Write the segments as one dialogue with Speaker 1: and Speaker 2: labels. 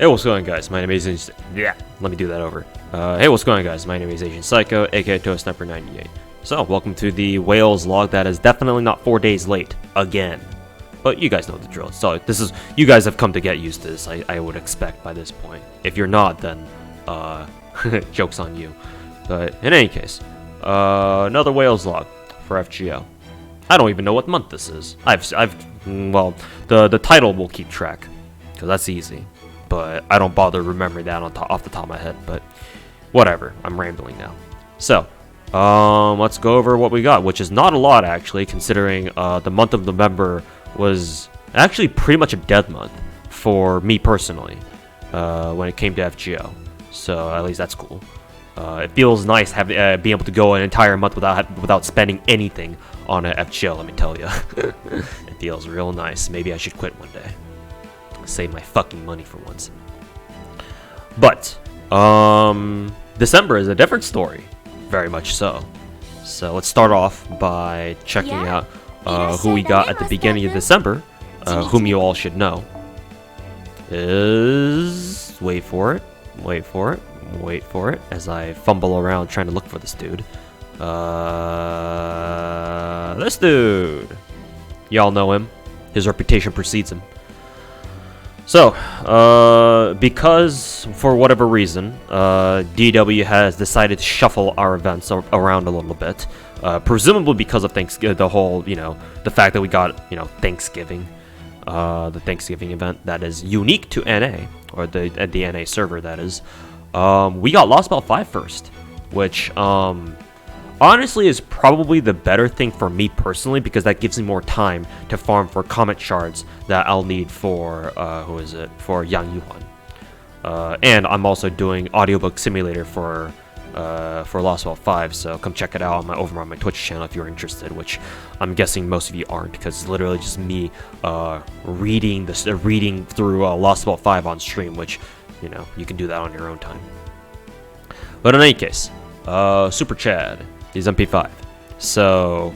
Speaker 1: Hey, what's going on, guys? My name is let me do that over. Hey, what's going on, guys? My name is Asian Psycho, aka Toast Sniper 98. So, welcome to the Wales log that is definitely not 4 days late again. But you guys know the drill. So you guys have come to get used to this. I would expect by this point. If you're not, then joke's on you. But in any case, another Wales log for FGO. I don't even know what month this is. Well, the title will keep track because that's easy. But I don't bother remembering that off the top of my head. But whatever, I'm rambling now. So, let's go over what we got, which is not a lot actually, considering the month of November was actually pretty much a dead month for me personally when it came to FGO. So at least that's cool. It feels nice being able to go an entire month without spending anything on a FGO. Let me tell you, it feels real nice. Maybe I should quit one day. Save my fucking money for once. But December is a different story, very much so. So let's start off by checking out who we got at the beginning of December, whom you all should know. Is wait for it as I fumble around trying to look for this dude. This dude, y'all know him. His reputation precedes him. So, because for whatever reason, DW has decided to shuffle our events around a little bit, presumably because of the whole, the fact that we got, Thanksgiving, the Thanksgiving event that is unique to NA, or the NA server, that is. We got Lost Belt 5 first, which, honestly is probably the better thing for me personally, because that gives me more time to farm for comet shards that I'll need for, for Yang Yuan. And I'm also doing audiobook simulator for Lost Belt 5, so come check it out over on my Twitch channel if you're interested, which I'm guessing most of you aren't, because it's literally just me reading through Lost Belt 5 on stream, which, you can do that on your own time. But in any case, Super Chad, he's MP5. So,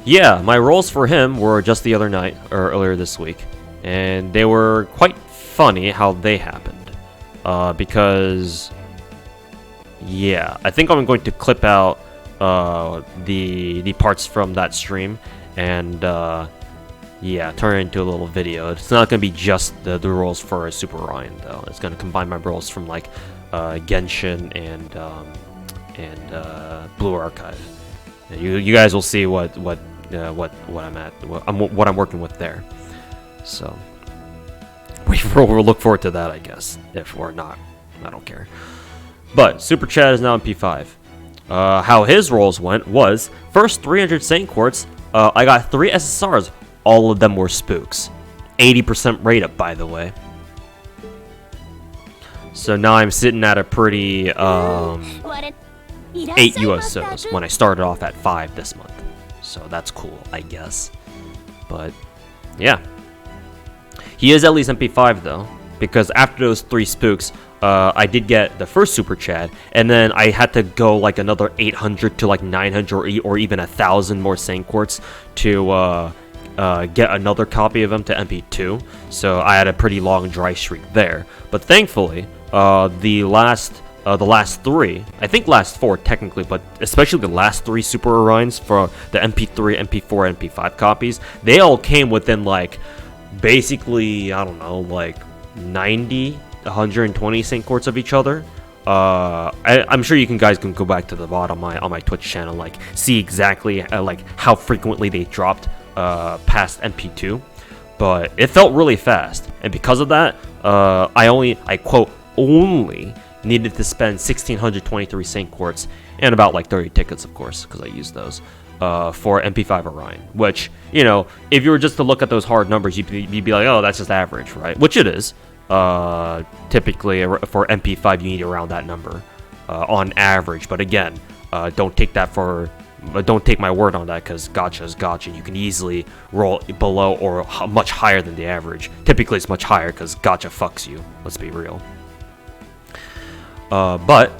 Speaker 1: yeah, my rolls for him were just the other night, or earlier this week, and they were quite funny how they happened. Because, yeah, I think I'm going to clip out the parts from that stream and, yeah, turn it into a little video. It's not going to be just the rolls for Super Orion, though. It's going to combine my rolls from, like, Genshin and Blue Archive. You guys will see what I'm at, what I'm working with there. So we'll look forward to that, I guess. If we're not, I don't care. But Super Chad is now in P5. How his rolls went was first 300 Saint Quartz. I got 3 SSRs. All of them were spooks. 80% rate up, by the way. So now I'm sitting at a pretty 8 USOs when I started off at 5 this month. So that's cool, I guess. But yeah, he is at least MP5 though, because after those 3 spooks, I did get the first Super Chad, and then I had to go like another 800 to like 900 or even 1,000 more Saint Quartz to get another copy of him to MP2. So I had a pretty long dry streak there. But thankfully, the last 3, I think last 4 technically, but especially the last 3 Super Orions for the MP3, MP4, MP5 copies, they all came within like basically, I don't know, like 90, 120 Saint Quartz of each other. I'm sure you guys can go back to the VOD on my Twitch channel, like see exactly like how frequently they dropped past MP2, but it felt really fast, and because of that, I quote only needed to spend 1,623 Saint Quartz and about like 30 tickets, of course, because I used those for MP5 Orion. Which, if you were just to look at those hard numbers, you'd be like, oh, that's just average, right? Which it is. Typically for MP5, you need around that number on average. But again, don't take my word on that, because gacha is gacha. You can easily roll below or much higher than the average. Typically, it's much higher because gacha fucks you. Let's be real. But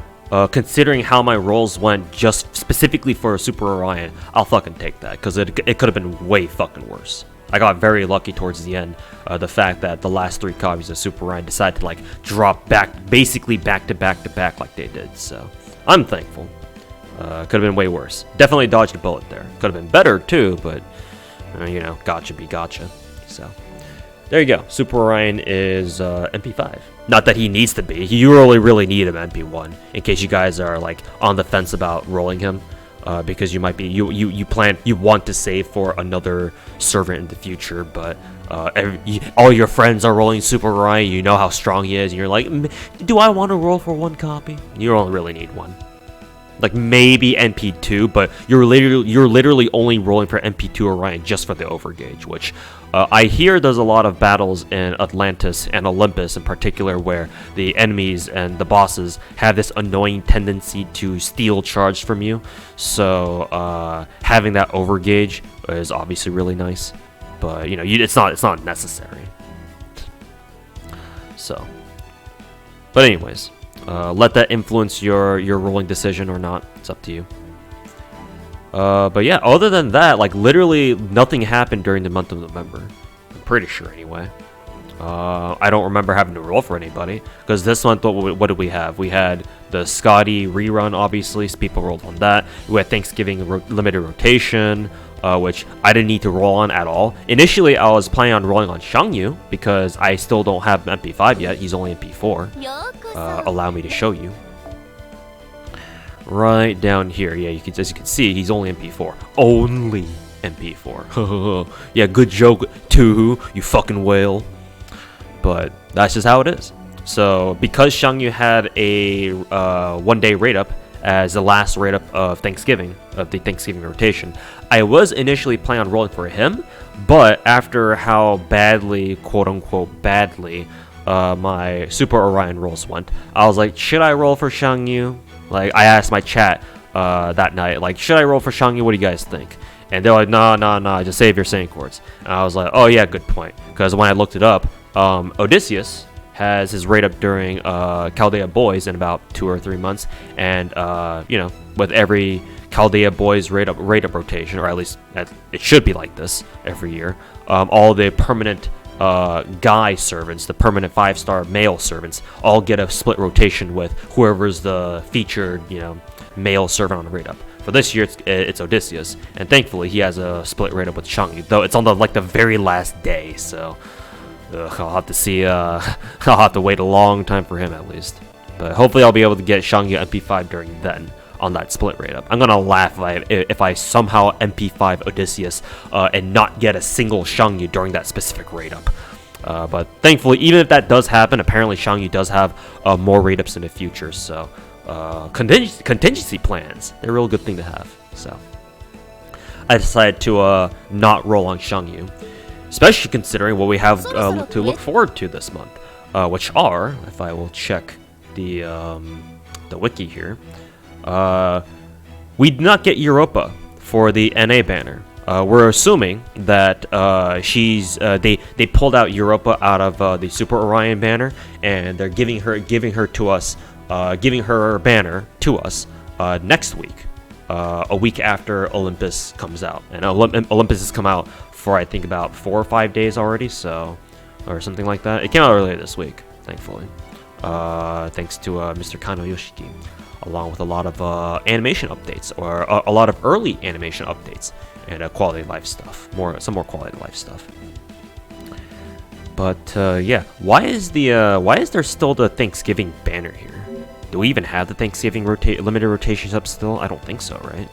Speaker 1: considering how my rolls went just specifically for Super Orion, I'll fucking take that, because it could have been way fucking worse. I got very lucky towards the end. The fact that the last 3 copies of Super Orion decided to like drop basically back to back like they did. So I'm thankful. Could have been way worse. Definitely dodged a bullet there. Could have been better too, but you know, gotcha be gotcha. So there you go. Super Orion is MP5. Not that he needs to be. You really need him MP1 in case you guys are like on the fence about rolling him. Because you might be you want to save for another servant in the future, but all your friends are rolling Super Orion. You know how strong he is, and you're like, do I want to roll for 1 copy? You don't really need 1. Like maybe MP2, but you're literally only rolling for MP2 Orion just for the overgauge, which I hear there's a lot of battles in Atlantis and Olympus in particular where the enemies and the bosses have this annoying tendency to steal charge from you. So having that overgauge is obviously really nice, but you know, it's not necessary. So, but anyways. Let that influence your rolling decision or not. It's up to you. But yeah, other than that, like literally nothing happened during the month of November. I'm pretty sure anyway. I don't remember having to roll for anybody because this month, what did we have? We had the Scotty rerun, obviously. So people rolled on that. We had Thanksgiving limited rotation, which I didn't need to roll on at all. Initially, I was planning on rolling on Xiangyu because I still don't have MP5 yet. He's only MP4. Allow me to show you. Right down here, yeah, as you can see, he's only MP4. Only MP4. Yeah, good joke, too, you fucking whale. But that's just how it is. So because Xiangyu had a 1-day rate up as the last rate up of the Thanksgiving rotation, I was initially planning on rolling for him, but after how badly, quote unquote badly, my Super Orion rolls went, I was like, should I roll for Xiangyu? Like, I asked my chat that night, like, should I roll for Xiangyu? What do you guys think? And they're like, nah, just save your Saint Chords. And I was like, oh yeah, good point. Because when I looked it up, Odysseus has his rate up during Chaldea Boys in about 2 or 3 months, and you know, with every Chaldea Boys rate up rotation, or at least it should be like this every year, all the permanent guy servants, the permanent 5-star male servants, all get a split rotation with whoever's the featured, you know, male servant on the rate up. For this year, it's Odysseus, and thankfully he has a split rate up with Xiangyu, though it's on the very last day, so I'll have to see. I'll have to wait a long time for him at least, but hopefully I'll be able to get Xiangyu MP5 during then on that split rate up. I'm gonna laugh if I somehow MP5 Odysseus and not get a single Xiangyu during that specific rate up. But thankfully, even if that does happen, apparently Xiangyu does have more rate ups in the future, so contingency plans, they're a real good thing to have. So I decided to not roll on Xiangyu, especially considering what we have to look forward to this month, which are, if I will check the wiki here, we did not get Europa for the NA banner. We're assuming that they pulled out Europa out of the Super Orion banner, and they're giving her to us, giving her banner to us next week, a week after Olympus comes out. And Olympus has come out for I think about 4 or 5 days already, so or something like that. It came out earlier this week, thankfully, thanks to Mr. Kano Yoshiki, along with a lot of animation updates, or a lot of early animation updates and quality of life stuff, some more quality of life stuff. But yeah, why is there still the Thanksgiving banner here? Do we even have the Thanksgiving limited rotations up still? I don't think so, right?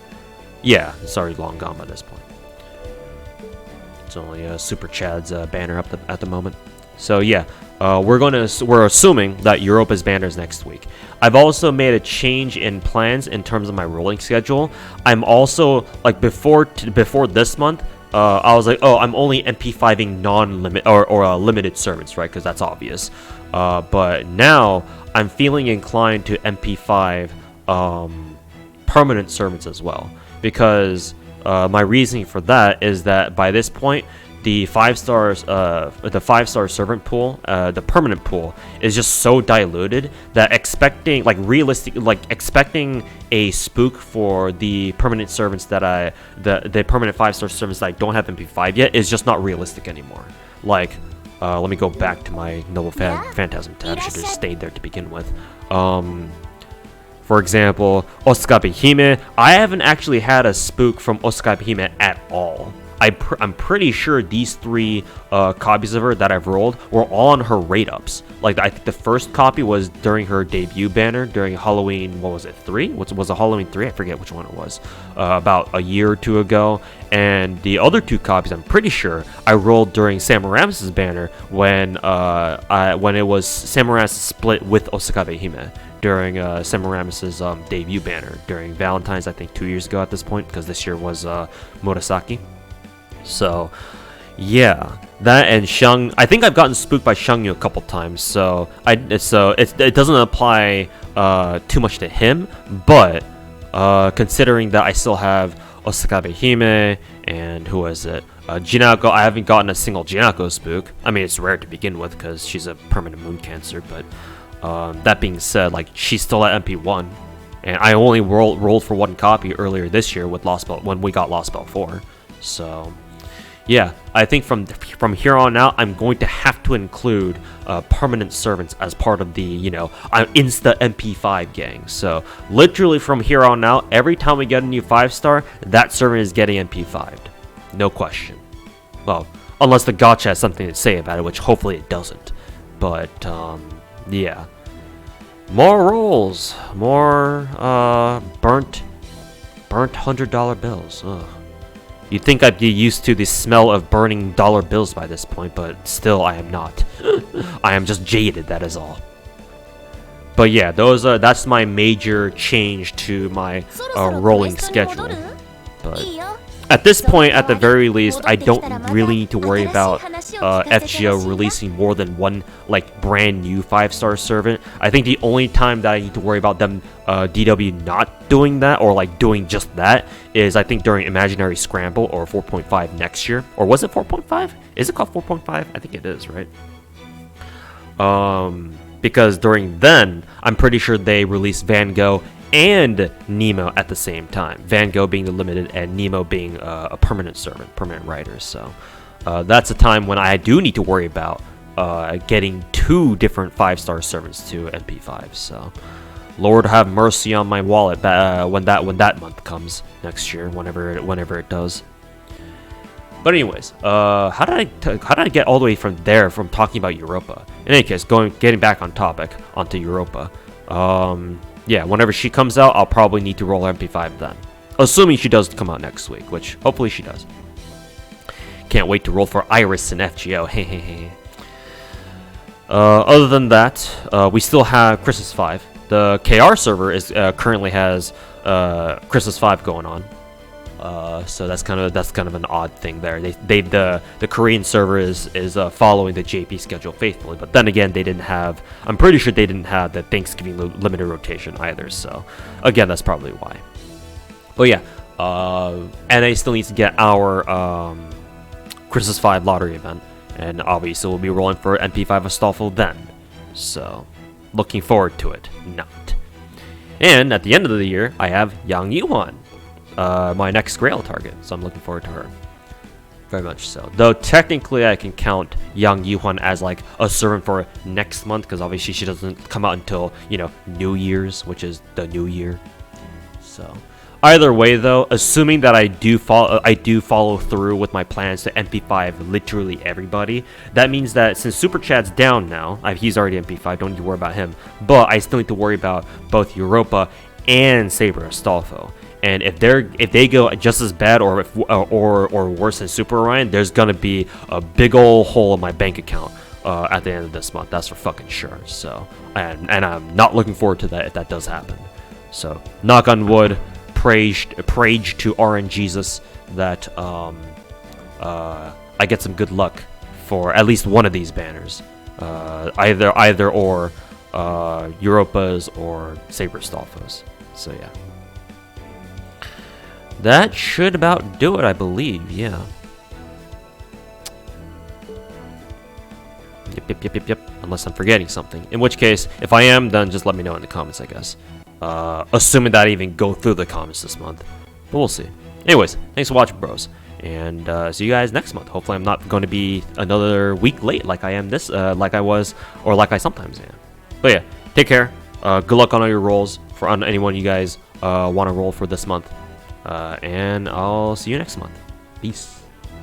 Speaker 1: Yeah, it's already long gone by this point. It's only Super Chad's banner up at the moment. So yeah, we're assuming that Europa's banner is next week. I've also made a change in plans in terms of my rolling schedule. I'm also like before this month, I was like, oh, I'm only MP5ing non-limit or limited servants, right? Because that's obvious. But now I'm feeling inclined to MP5 permanent servants as well, because my reasoning for that is that by this point, the 5-star servant pool, the permanent pool, is just so diluted that expecting expecting a spook for the permanent servants that the permanent 5-star servants that I don't have MP5 yet is just not realistic anymore. Like, let me go back to my Noble Phantasm tab. Should have just stayed there to begin with. For example, Osakabe Hime. I haven't actually had a spook from Osakabe Hime at all. I'm pretty sure these 3 copies of her that I've rolled were all on her rate ups. Like, I think the first copy was during her debut banner during Halloween. What was it? 3? Was it Halloween 3? I forget which one it was. About a year or 2 ago. And the other 2 copies, I'm pretty sure I rolled during Samuramis' banner when it was Samuramis split with Osakabe Hime during Samuramis' debut banner during Valentine's, I think 2 years ago at this point, because this year was Murasaki. So, yeah, that and Shang. I think I've gotten spooked by Shangyu a couple times, so it doesn't apply too much to him. But considering that I still have Osakabe Hime and who is it? Jinako. I haven't gotten a single Jinako spook. I mean, it's rare to begin with because she's a permanent moon cancer. But that being said, like, she's still at MP1, and I only rolled for 1 copy earlier this year with Lost Belt when we got Lost Belt 4. So. Yeah, I think from here on out, I'm going to have to include permanent servants as part of the, Insta MP5 gang. So, literally from here on out, every time we get a new 5-star, that servant is getting MP5'd. No question. Well, unless the gacha has something to say about it, which hopefully it doesn't. But, yeah. More rolls. More, burnt $100 bills. Ugh. You'd think I'd be used to the smell of burning dollar bills by this point, but still I am not. I am just jaded, that is all. But yeah, that's my major change to my rolling schedule. But at this point, at the very least, I don't really need to worry about FGO releasing more than 1 brand new 5-star servant. I think the only time that I need to worry about them DW not doing that, or doing just that, is I think during Imaginary Scramble or 4.5 next year. Or was it 4.5? Is it called 4.5? I think it is, right? Because during then, I'm pretty sure they released Van Gogh and Nemo at the same time. Van Gogh being the limited and Nemo being a permanent servant, permanent writer. So that's a time when I do need to worry about getting 2 different 5-star servants to MP5. So Lord have mercy on my wallet when that month comes next year, whenever it does. But anyways, how did I get all the way from talking about Europa? In any case, getting back on topic onto Europa. Yeah, whenever she comes out, I'll probably need to roll MP5 then. Assuming she does come out next week, which hopefully she does. Can't wait to roll for Iris and FGO. Hehehe. Other than that, we still have Christmas 5. The KR server is currently has Christmas 5 going on. So that's kind of an odd thing there. The Korean server is following the JP schedule faithfully, but then again I'm pretty sure they didn't have the Thanksgiving limited rotation either. So again, that's probably why. But yeah, NA still needs to get our Christmas 5 lottery event, and obviously we'll be rolling for MP5 Astolfo then. So looking forward to it. Not. And at the end of the year, I have Yang Yuhan. My next Grail target, so I'm looking forward to her. Very much so. Though technically I can count Yang Yuhan as a servant for next month, because obviously she doesn't come out until, New Year's, which is the new year. So either way though, assuming that I do follow through with my plans to MP5 literally everybody, that means that since Super Chat's down now, he's already MP5, don't need to worry about him, but I still need to worry about both Europa and Saber Astolfo. And if they go just as bad or worse than Super Orion, there's gonna be a big old hole in my bank account at the end of this month. That's for fucking sure. So and I'm not looking forward to that if that does happen. So knock on wood, praise to RN Jesus that I get some good luck for at least one of these banners, either or Europa's or Saber Astolfo's. So yeah. That should about do it, I believe, yeah. Yep. Unless I'm forgetting something. In which case, if I am, then just let me know in the comments, I guess. Assuming that I even go through the comments this month. But we'll see. Anyways, thanks for watching, bros. And see you guys next month. Hopefully I'm not going to be another week late like I am like I was, or like I sometimes am. But yeah, take care. Good luck on all your rolls on anyone you guys want to roll for this month. And I'll see you next month. Peace.